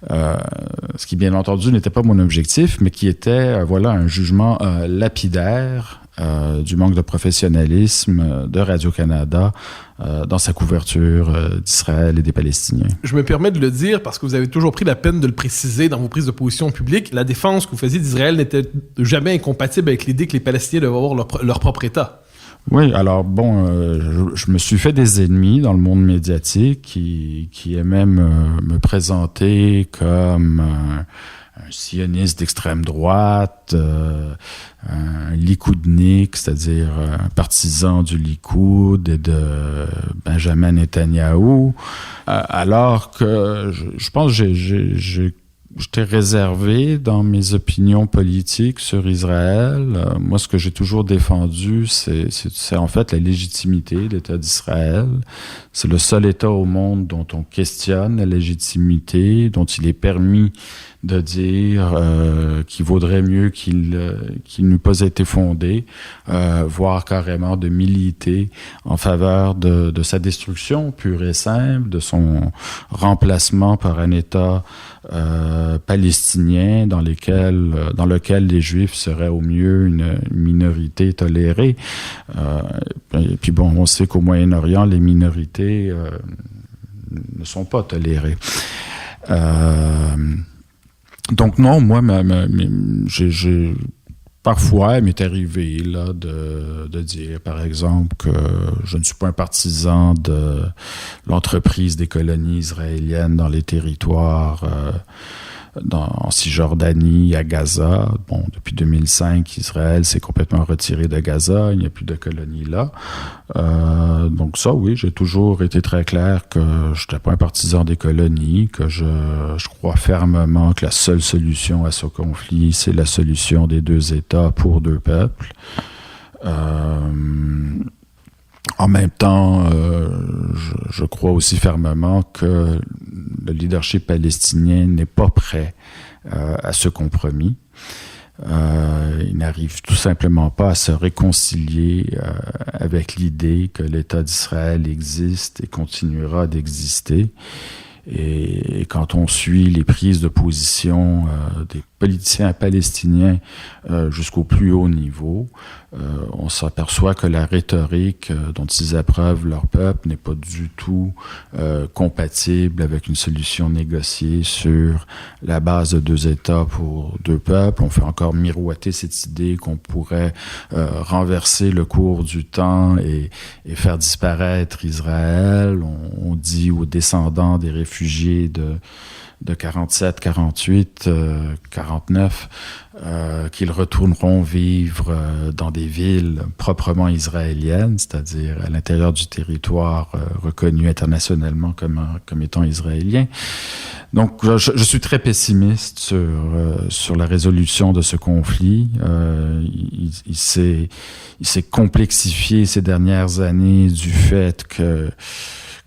Speaker 3: Ce qui, bien entendu, n'était pas mon objectif, mais qui était un jugement lapidaire du manque de professionnalisme de Radio-Canada dans sa couverture d'Israël et des Palestiniens.
Speaker 2: Je me permets de le dire parce que vous avez toujours pris la peine de le préciser dans vos prises de position publiques. La défense que vous faisiez d'Israël n'était jamais incompatible avec l'idée que les Palestiniens devaient avoir leur propre État.
Speaker 3: Oui, alors je me suis fait des ennemis dans le monde médiatique qui aimaient me présenter comme un sioniste d'extrême droite, un likoudnik, c'est-à-dire un partisan du Likoud et de Benjamin Netanyahou, alors que je pense que j'étais réservé dans mes opinions politiques sur Israël. Moi, ce que j'ai toujours défendu, c'est en fait la légitimité de l'État d'Israël. C'est le seul État au monde dont on questionne la légitimité, dont il est permis de dire qu'il vaudrait mieux qu'il n'eût pas été fondé, voire carrément de militer en faveur de sa destruction pure et simple, de son remplacement par un État palestinien dans lequel les Juifs seraient au mieux une minorité tolérée. Et puis on sait qu'au Moyen-Orient, les minorités ne sont pas tolérées. Donc non, moi, parfois, il m'est arrivé là de dire, par exemple, que je ne suis pas un partisan de l'entreprise des colonies israéliennes dans les territoires en Cisjordanie, à Gaza. Bon, depuis 2005, Israël s'est complètement retiré de Gaza. Il n'y a plus de colonies là. Donc ça, oui, j'ai toujours été très clair que je n'étais pas un partisan des colonies, que je crois fermement que la seule solution à ce conflit, c'est la solution des deux États pour deux peuples. En même temps, je crois aussi fermement que le leadership palestinien n'est pas prêt à ce compromis. Il n'arrive tout simplement pas à se réconcilier avec l'idée que l'État d'Israël existe et continuera d'exister. Et quand on suit les prises de position des politiciens palestiniens jusqu'au plus haut niveau, on s'aperçoit que la rhétorique dont ils appreuvent leur peuple n'est pas du tout compatible avec une solution négociée sur la base de deux États pour deux peuples. On fait encore miroiter cette idée qu'on pourrait renverser le cours du temps et faire disparaître Israël. On dit aux descendants des réfugiés de 47, 48, 49, qu'ils retourneront vivre dans des villes proprement israéliennes, c'est-à-dire à l'intérieur du territoire reconnu internationalement comme étant israélien. Donc, je suis très pessimiste sur la résolution de ce conflit. Il s'est complexifié ces dernières années du fait que,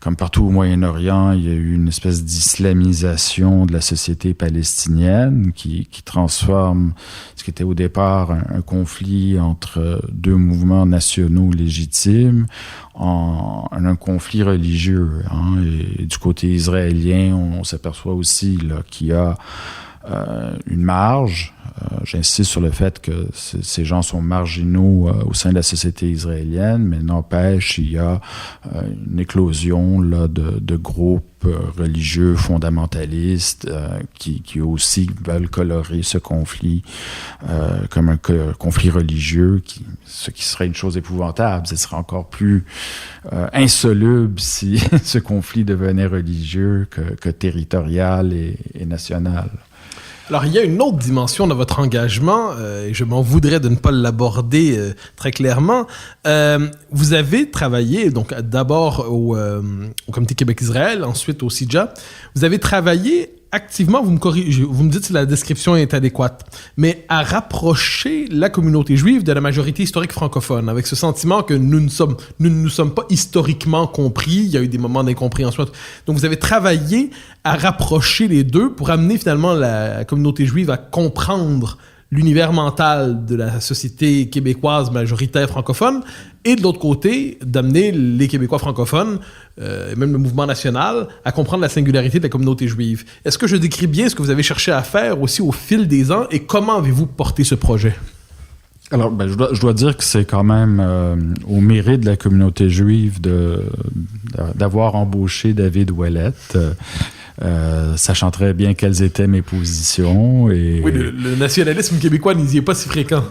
Speaker 3: comme partout au Moyen-Orient, il y a eu une espèce d'islamisation de la société palestinienne qui transforme ce qui était au départ un conflit entre deux mouvements nationaux légitimes en un conflit religieux. Et du côté israélien, on s'aperçoit aussi là, qu'il y a une marge. J'insiste sur le fait que ces gens sont marginaux au sein de la société israélienne, mais n'empêche, il y a une éclosion là, de groupes religieux fondamentalistes qui aussi veulent colorer ce conflit comme un conflit religieux, ce qui serait une chose épouvantable. Ce serait encore plus insoluble si ce conflit devenait religieux que territorial et national.
Speaker 2: Alors, il y a une autre dimension de votre engagement, et je m'en voudrais de ne pas l'aborder très clairement. Vous avez travaillé, donc d'abord au Comité Québec-Israël, ensuite au CIJA. Vous avez travaillé activement, vous me dites si la description est adéquate, mais à rapprocher la communauté juive de la majorité historique francophone, avec ce sentiment que nous ne nous sommes pas historiquement compris, il y a eu des moments d'incompréhension. Donc vous avez travaillé à rapprocher les deux pour amener finalement la communauté juive à comprendre l'univers mental de la société québécoise majoritaire francophone, et de l'autre côté, d'amener les Québécois francophones, et même le mouvement national, à comprendre la singularité de la communauté juive. Est-ce que je décris bien ce que vous avez cherché à faire aussi au fil des ans, et comment avez-vous porté ce projet?
Speaker 3: Alors, je dois dire que c'est quand même au mérite de la communauté juive d'avoir embauché David Ouellette, sachant très bien quelles étaient mes positions. Et...
Speaker 2: Oui, le nationalisme québécois n'y est pas si fréquent.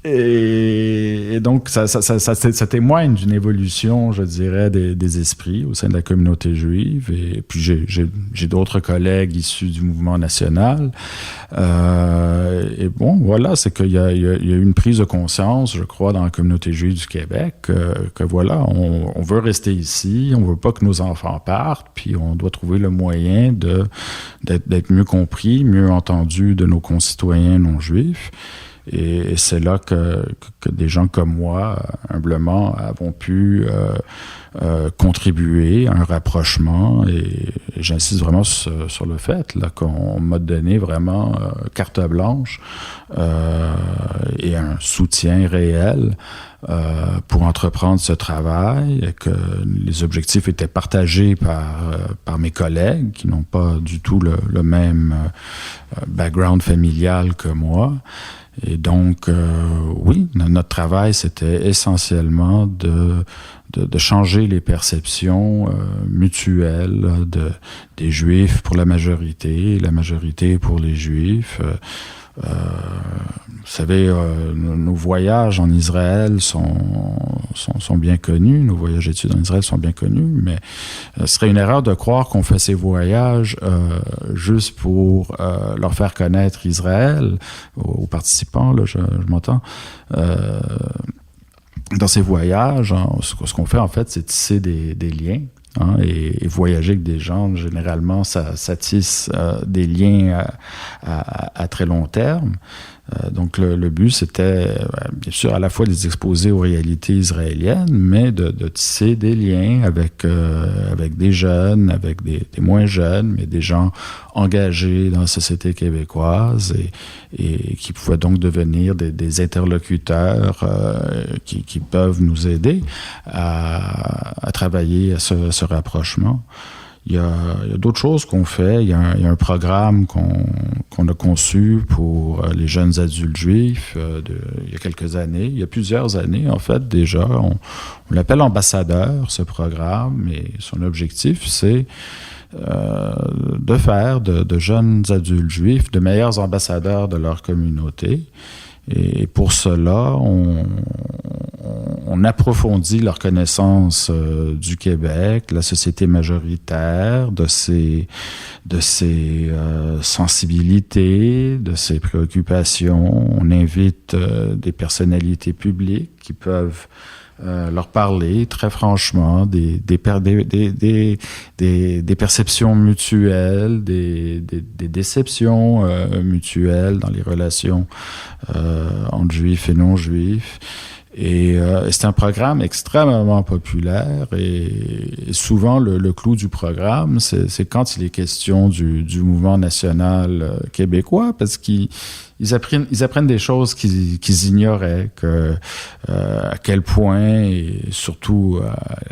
Speaker 3: Et donc, ça témoigne d'une évolution, je dirais, des esprits au sein de la communauté juive. Et puis, j'ai d'autres collègues issus du mouvement national. Et bon, voilà, c'est qu'il y a eu une prise de conscience, je crois, dans la communauté juive du Québec, que voilà, on veut rester ici, on veut pas que nos enfants partent, puis on doit trouver le moyen d'être mieux compris, mieux entendu de nos concitoyens non juifs. Et c'est là que des gens comme moi, humblement, avons pu contribuer à un rapprochement. Et j'insiste vraiment sur le fait là, qu'on m'a donné vraiment carte blanche et un soutien réel pour entreprendre ce travail, et que les objectifs étaient partagés par mes collègues qui n'ont pas du tout le même background familial que moi. Et donc, oui, notre travail, c'était essentiellement de changer les perceptions mutuelles des Juifs pour la majorité pour les Juifs. Vous savez, nos voyages en Israël sont bien connus, nos voyages d'études en Israël sont bien connus, mais ce serait une erreur de croire qu'on fait ces voyages juste pour leur faire connaître Israël, aux participants, là, je m'entends. Dans ces voyages, ce qu'on fait en fait, c'est tisser des liens. Hein, et voyager avec des gens, généralement, ça tisse des liens à très long terme. Donc, le but, c'était, bien sûr, à la fois de les exposer aux réalités israéliennes, mais de tisser des liens avec des jeunes, avec des moins jeunes, mais des gens engagés dans la société québécoise et qui pouvaient donc devenir des interlocuteurs qui peuvent nous aider à travailler à ce rapprochement. Il y a d'autres choses qu'on fait. Il y a un programme qu'on a conçu pour les jeunes adultes juifs il y a quelques années. Il y a plusieurs années, en fait, déjà. On l'appelle Ambassadeur, ce programme, et son objectif, c'est de faire de jeunes adultes juifs de meilleurs ambassadeurs de leur communauté. Et pour cela, on approfondit leur connaissance du Québec, de la société majoritaire, de ses sensibilités, de ses préoccupations. On invite des personnalités publiques qui peuvent leur parler très franchement des perceptions mutuelles, des déceptions mutuelles dans les relations entre juifs et non-juifs. Et c'est un programme extrêmement populaire et souvent le clou du programme, c'est quand il est question du mouvement national québécois, parce qu'ils apprennent des choses qu'ils ignoraient, à quel point, et surtout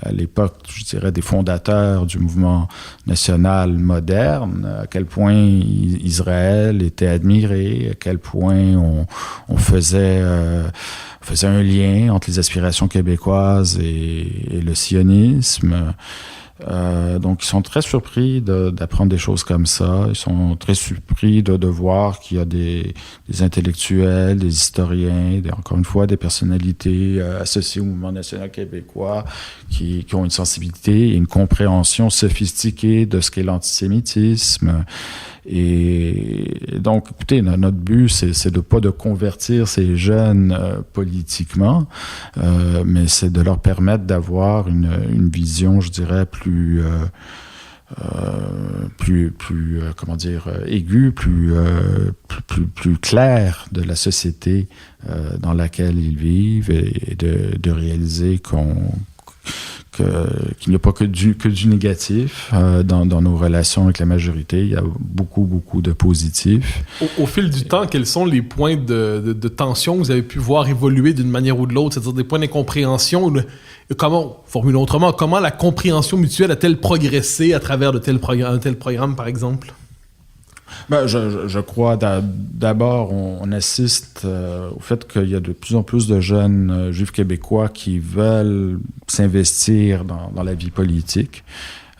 Speaker 3: à l'époque, je dirais, des fondateurs du mouvement national moderne, à quel point Israël était admiré, à quel point on faisait un lien entre les aspirations québécoises et le sionisme. Donc, ils sont très surpris d'apprendre des choses comme ça. Ils sont très surpris de voir qu'il y a des intellectuels, des historiens, encore une fois, des personnalités associées au mouvement national québécois qui ont une sensibilité et une compréhension sophistiquée de ce qu'est l'antisémitisme. Et donc, écoutez, notre but, c'est pas de convertir ces jeunes politiquement, mais c'est de leur permettre d'avoir une vision, je dirais, plus comment dire, aiguë, plus claire de la société dans laquelle ils vivent, et de réaliser qu'il n'y a pas que du négatif dans nos relations avec la majorité. Il y a beaucoup de positifs.
Speaker 2: Au fil du temps, quels sont les points de tension que vous avez pu voir évoluer d'une manière ou de l'autre, c'est-à-dire des points d'incompréhension? Formule autrement, comment la compréhension mutuelle a-t-elle progressé à travers un tel programme, par exemple?
Speaker 3: Ben, je crois d'abord, on assiste au fait qu'il y a de plus en plus de jeunes juifs québécois qui veulent s'investir dans la vie politique,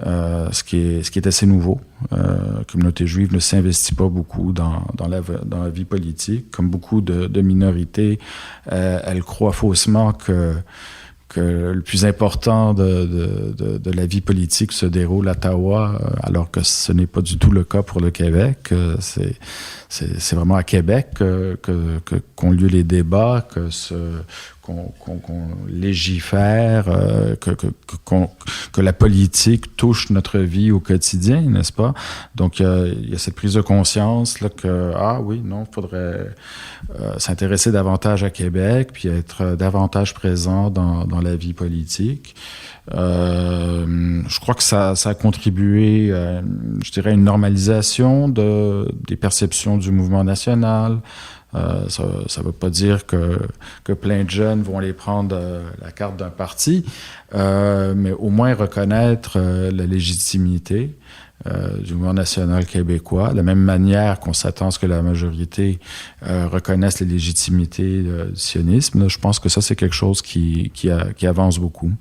Speaker 3: ce qui est assez nouveau. La communauté juive ne s'investit pas beaucoup dans la vie politique. Comme beaucoup de minorités, elle croit faussement que le plus important de la vie politique se déroule à Ottawa, alors que ce n'est pas du tout le cas pour le Québec. C'est vraiment à Québec qu'ont lieu les débats, qu'on légifère, que la politique touche notre vie au quotidien, n'est-ce pas? Donc, il y a cette prise de conscience là, il faudrait s'intéresser davantage à Québec, puis être davantage présent dans la vie politique. Je crois que ça a contribué, je dirais, à une normalisation des perceptions du mouvement national. Ça ne veut pas dire que plein de jeunes vont aller prendre la carte d'un parti, mais au moins reconnaître la légitimité du mouvement national québécois, de la même manière qu'on s'attend à ce que la majorité reconnaisse la légitimité du sionisme. Là, je pense que ça, c'est quelque chose qui avance beaucoup.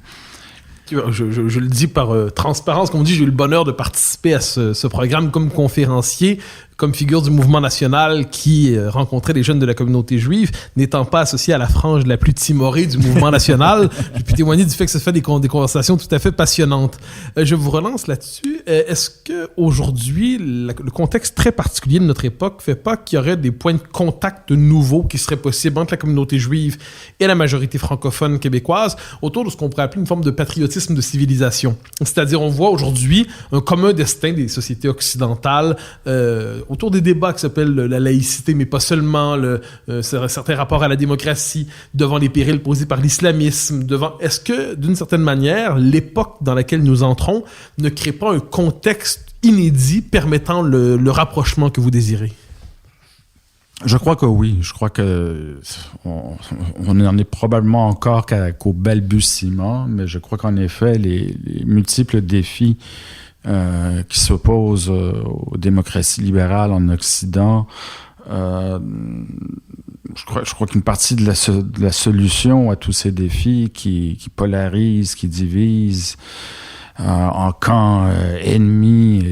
Speaker 2: Je le dis par transparence, comme on dit, j'ai eu le bonheur de participer à ce programme comme conférencier, comme figure du mouvement national qui rencontrait les jeunes de la communauté juive, n'étant pas associé à la frange la plus timorée du mouvement national. J'ai pu témoigner du fait que ça fait des conversations tout à fait passionnantes. Je vous relance là-dessus. Est-ce que aujourd'hui, le contexte très particulier de notre époque fait pas qu'il y aurait des points de contact nouveaux qui seraient possibles entre la communauté juive et la majorité francophone québécoise autour de ce qu'on pourrait appeler une forme de patriotisme de civilisation? C'est-à-dire, on voit aujourd'hui un commun destin des sociétés occidentales autour des débats qui s'appellent la laïcité, mais pas seulement, certains rapports à la démocratie, devant les périls posés par l'islamisme, Est-ce que, d'une certaine manière, l'époque dans laquelle nous entrons ne crée pas un contexte inédit permettant le rapprochement que vous désirez?
Speaker 3: Je crois que oui. Je crois que on n'en est probablement encore qu'au balbutiement, mais je crois qu'en effet, les multiples défis qui s'opposent aux démocraties libérales en Occident, je crois qu'une partie de la solution à tous ces défis qui polarisent, qui divisent en camps ennemis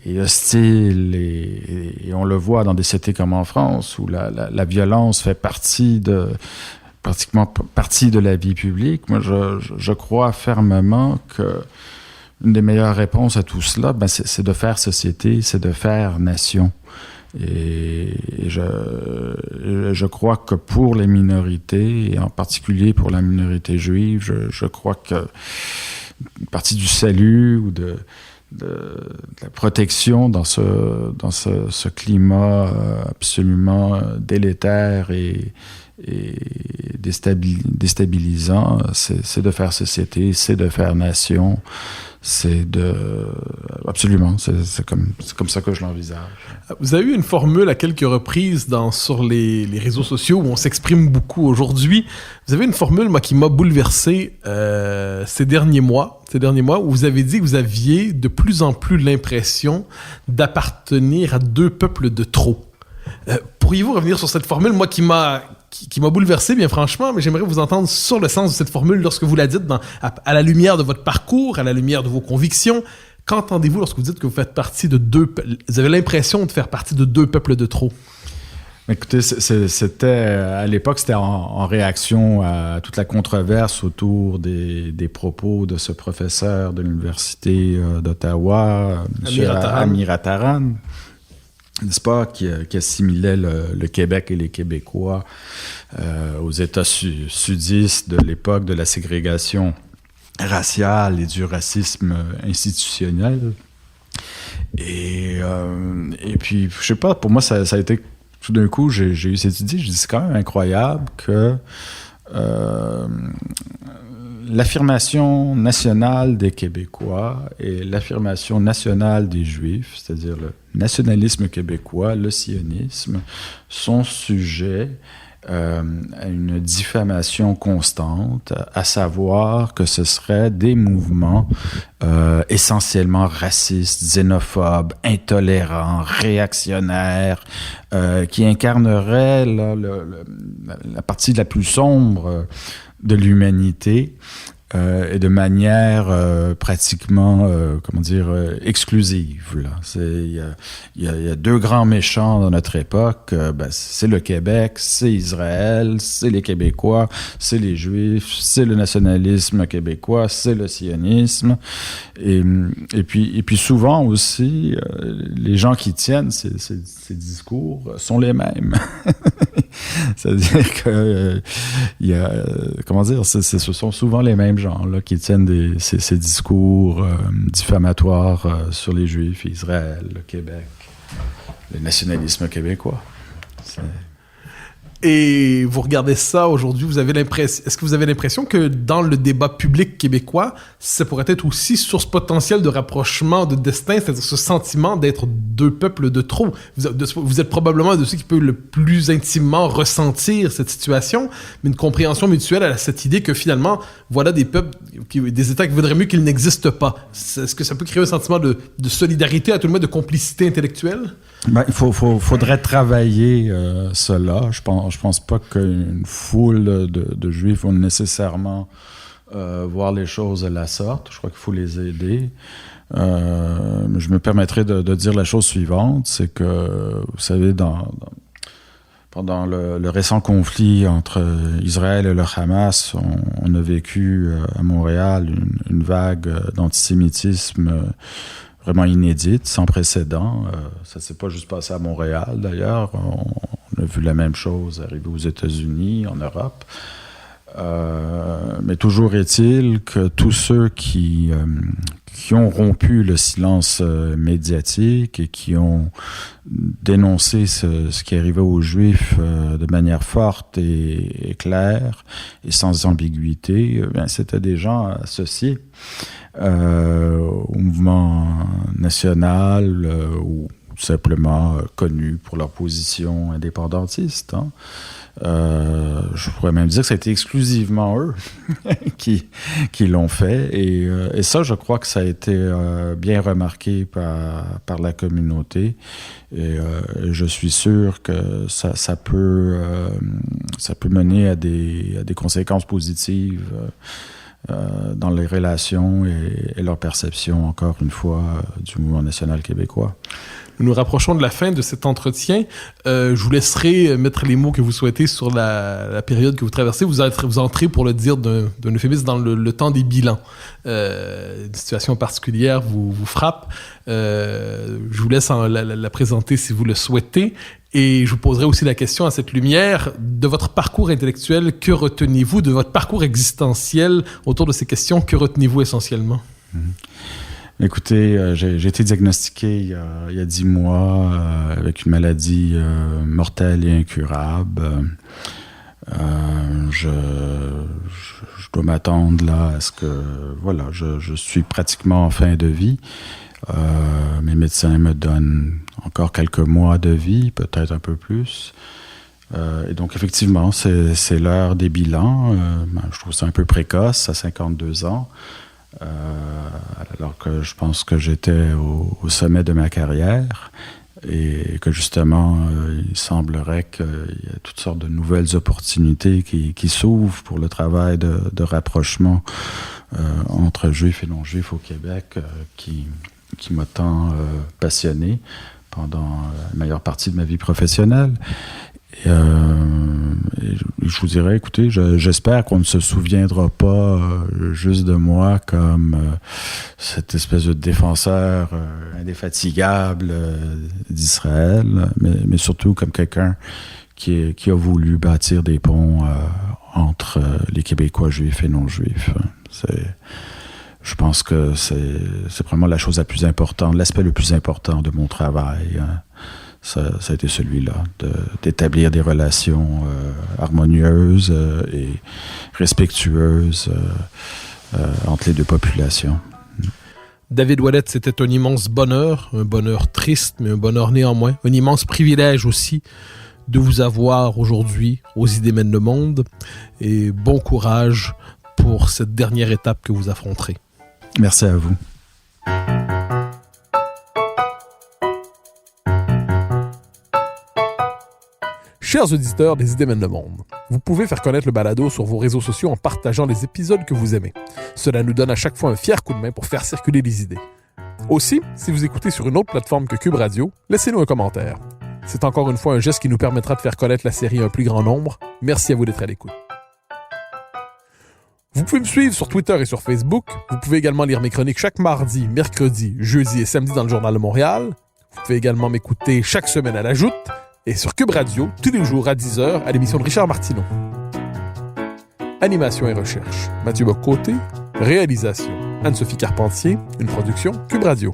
Speaker 3: et hostiles, et on le voit dans des sociétés comme en France, où la violence fait pratiquement partie de la vie publique. Moi, je crois fermement que une des meilleures réponses à tout cela, c'est de faire société, c'est de faire nation. Et je crois que pour les minorités, et en particulier pour la minorité juive, je crois que une partie du salut ou de la protection dans ce climat absolument délétère et déstabilisant, c'est de faire société, c'est de faire nation, absolument, c'est comme ça que je l'envisage.
Speaker 2: Vous avez eu une formule à quelques reprises sur les réseaux sociaux où on s'exprime beaucoup aujourd'hui. Vous avez une formule, moi, qui m'a bouleversé ces derniers mois, où vous avez dit que vous aviez de plus en plus l'impression d'appartenir à deux peuples de trop. Pourriez-vous revenir sur cette formule, moi, qui m'a bouleversé, bien franchement, mais j'aimerais vous entendre sur le sens de cette formule lorsque vous la dites à la lumière de votre parcours, à la lumière de vos convictions. Qu'entendez-vous lorsque vous dites que vous faites partie de vous avez l'impression de faire partie de deux peuples de trop?
Speaker 3: Écoutez, à l'époque, c'était en réaction à toute la controverse autour des propos de ce professeur de l'Université d'Ottawa, M. Amir Attaran, n'est-ce pas, qui assimilait le Québec et les Québécois aux États sudistes de l'époque de la ségrégation raciale et du racisme institutionnel. Et puis, je sais pas, pour moi, ça a été, tout d'un coup, j'ai eu cette idée, je dis, c'est quand même incroyable que l'affirmation nationale des Québécois et l'affirmation nationale des Juifs, c'est-à-dire le nationalisme québécois, le sionisme, sont sujets à une diffamation constante, à savoir que ce seraient des mouvements essentiellement racistes, xénophobes, intolérants, réactionnaires, qui incarneraient la partie la plus sombre de l'humanité et de manière pratiquement, exclusive. Il y a deux grands méchants dans notre époque. C'est le Québec, c'est Israël, c'est les Québécois, c'est les Juifs, c'est le nationalisme québécois, c'est le sionisme. Et puis souvent aussi, les gens qui tiennent ces discours sont les mêmes. C'est-à-dire que ce sont souvent les mêmes gens là, qui tiennent ces discours diffamatoires sur les Juifs, Israël, le Québec, le nationalisme québécois.
Speaker 2: Et vous regardez ça aujourd'hui, est-ce que vous avez l'impression que dans le débat public québécois, ça pourrait être aussi source potentielle de rapprochement de destin, c'est-à-dire ce sentiment d'être deux peuples de trop? Vous êtes probablement de ceux qui peuvent le plus intimement ressentir cette situation, mais une compréhension mutuelle à cette idée que finalement, voilà des peuples, des États qui voudraient mieux qu'ils n'existent pas. Est-ce que ça peut créer un sentiment de solidarité, à tout le moins de complicité intellectuelle?
Speaker 3: Il faudrait travailler cela. Je pense pas qu'une foule de Juifs vont nécessairement voir les choses de la sorte. Je crois qu'il faut les aider. Je me permettrai de dire la chose suivante, c'est que, vous savez, pendant le récent conflit entre Israël et le Hamas, on a vécu à Montréal une vague d'antisémitisme vraiment inédite, sans précédent. Ça ne s'est pas juste passé à Montréal, d'ailleurs. On a vu la même chose arriver aux États-Unis, en Europe. Mais toujours est-il que tous ceux qui ont rompu le silence médiatique et qui ont dénoncé ce qui arrivait aux Juifs de manière forte et claire et sans ambiguïté, c'était des gens associés au mouvement national ou tout simplement connus pour leur position indépendantiste. Je pourrais même dire que ça a été exclusivement eux qui l'ont fait. Et ça, je crois que ça a été bien remarqué par la communauté. Et je suis sûr que ça peut mener à des conséquences positives dans les relations et leur perception, encore une fois, du mouvement national québécois.
Speaker 2: Nous nous rapprochons de la fin de cet entretien. Je vous laisserai mettre les mots que vous souhaitez sur la période que vous traversez. Vous entrez, pour le dire d'un euphémisme, dans le temps des bilans. Une situation particulière vous frappe. Je vous laisse la présenter si vous le souhaitez. Et je vous poserai aussi la question à cette lumière de votre parcours intellectuel. Que retenez-vous de votre parcours existentiel autour de ces questions? Que retenez-vous essentiellement?
Speaker 3: Écoutez, j'ai été diagnostiqué il y a 10 mois avec une maladie mortelle et incurable. Je dois m'attendre là à ce que, voilà, je suis pratiquement en fin de vie. Mes médecins me donnent encore quelques mois de vie, peut-être un peu plus. Et donc, effectivement, c'est l'heure des bilans. Je trouve ça un peu précoce, à 52 ans. Alors que je pense que j'étais au sommet de ma carrière et que justement, il semblerait qu'il y ait toutes sortes de nouvelles opportunités qui s'ouvrent pour le travail de rapprochement entre juifs et non-juifs au Québec qui m'a tant passionné pendant la meilleure partie de ma vie professionnelle. Et je vous dirais, écoutez, j'espère qu'on ne se souviendra pas juste de moi comme cette espèce de défenseur indéfatigable d'Israël, mais surtout comme quelqu'un qui a voulu bâtir des ponts entre les Québécois juifs et non-juifs. Je pense que c'est vraiment la chose la plus importante, l'aspect le plus important de mon travail. Ça a été celui-là, d'établir des relations harmonieuses et respectueuses entre les deux populations.
Speaker 2: David Ouellet, c'était un immense bonheur, un bonheur triste, mais un bonheur néanmoins, un immense privilège aussi de vous avoir aujourd'hui aux Idées mènent le monde, et bon courage pour cette dernière étape que vous affronterez.
Speaker 3: Merci à vous.
Speaker 2: Chers auditeurs des Idées mènent le monde, vous pouvez faire connaître le balado sur vos réseaux sociaux en partageant les épisodes que vous aimez. Cela nous donne à chaque fois un fier coup de main pour faire circuler les idées. Aussi, si vous écoutez sur une autre plateforme que Cube Radio, laissez-nous un commentaire. C'est encore une fois un geste qui nous permettra de faire connaître la série à un plus grand nombre. Merci à vous d'être à l'écoute. Vous pouvez me suivre sur Twitter et sur Facebook. Vous pouvez également lire mes chroniques chaque mardi, mercredi, jeudi et samedi dans le Journal de Montréal. Vous pouvez également m'écouter chaque semaine à la Joute et sur Cube Radio, tous les jours à 10h à l'émission de Richard Martineau. Animation et recherche, Mathieu Bock-Côté. Réalisation, Anne-Sophie Carpentier. Une production Cube Radio.